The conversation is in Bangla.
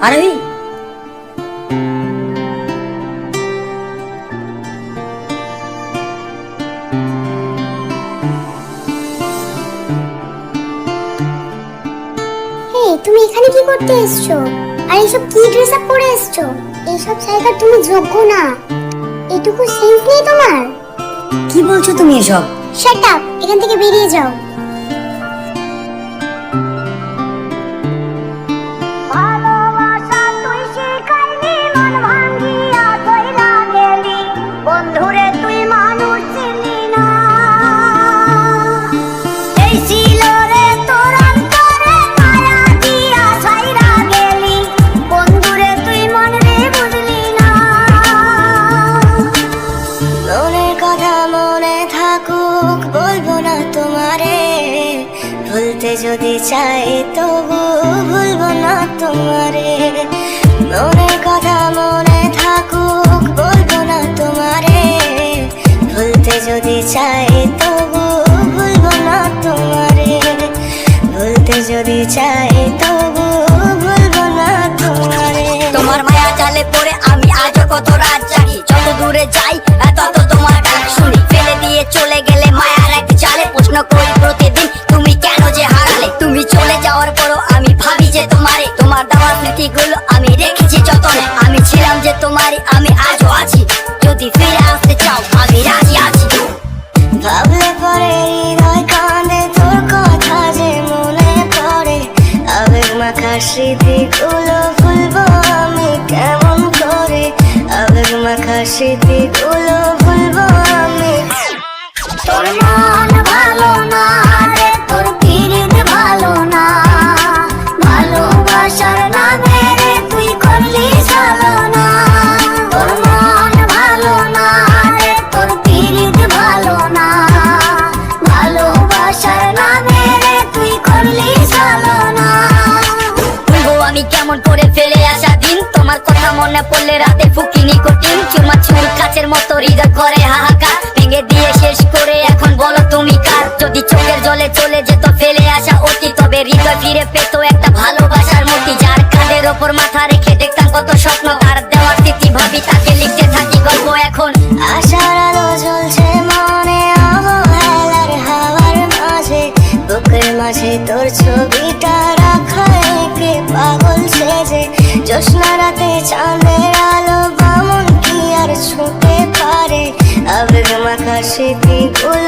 আরে তুমি এখানে কি করতে এসছো? আর এইসব কি ড্রেস আপ পরে এসছো? এইসব জায়গা তুমি যোগ্য না। এটুকু সেন্স নেই তোমার? কি বলছো তুমি এসব? শাট আপ, এখান থেকে বেরিয়ে যাও। ভালোবাসা তুই শিখাইলি, মন ভাঙিয়া কইরা গেলি, বন্ধুরে তুই মানুষ চিনলি না। এই ছিল রে তোর অন্তরে মায়া দিয়া ছাইরা গেলি, বন্ধুরে তুই মন রে বুঝলি না। মনের কথা মনে থাকুক, বলবো না তোমারে, ভুলতে যদি চাই তবু ভুলবো না তোমারে। মনের কথা মনে থাকুক, বলবো না তোমারে, ভুলতে যদি চাই তবু ভুলবো না তোমারে, ভুলতে যদি চাই তবু ভুলবো না তোমারে। তোমার মায়া জালে পড়ে আমি আজও কত রাত জাগি, যত দূরে যাই তত তোমার ডাক শুনি। ফেলে দিয়ে চলে গেলে মায়ার এক জালে, প্রশ্ন করি প্রতিদিন তুমি কেন যে হারালে। তুমি চলে যাওয়ার পরও আমি ভাবি যে তোমারে, তোমার দেওয়া স্মৃতিগুলো আমি রেখেছি যতনে। আমি ছিলাম যে তোমারই, আমি আজও আছি, যদি ফিরে আসতে চাও আমি রাজি আছি। ভাবলে পরে হৃদয় কাঁদে, তোর কথা যে মনে পড়ে, আবেগ মাখা স্মৃতিগুলো ভুলবো আমি কেমন করে, আবেগ মাখা স্মৃতিগুলো ভুলবো আমি। তোর মন ভালো না রে, তোর পিরিত ভালো না, ভালোবাসার নামে রে তুই করলি ছলনা। তোর মন ভালো না রে, তোর পিরিত ভালো না, ভালোবাসার নামে রে তুই করলি ছলনা। ভুলবো আমি কেমন করে ফেলে আসা দিন, তোমার কথা মনে পড়লে রাতে ফুকি নিকোটিন, চুরমা চুর কাচের মতো হৃদয় করে হাহাকার, ভেঙে দিয়ে শেষ করে এখন বলো তুমি কার। যদি চোখের জলে চলে যেত ফেলে আসা অতীত, তবে হৃদয় ফিরে পেত একটা ভালোবাসার মূর্তি, যার কাঁধের ওপর মাথা রেখে দেখতাম কত স্বপ্ন, তার দেওয়ার স্মৃতি ভাবি তাকে লিখতে থাকি গল্প এখন। আশার আলো জ্বলছে মনে অবহেলার হাওয়ার মাঝে, বুকের মাঝে তোর ছবিটা রাখা একে পাগল সেজে, জ্যোৎস্না রাতে চাঁদের আলো বামন কি আর ছুঁতে পারে, আবেগ মাখা স্মৃতিগুলো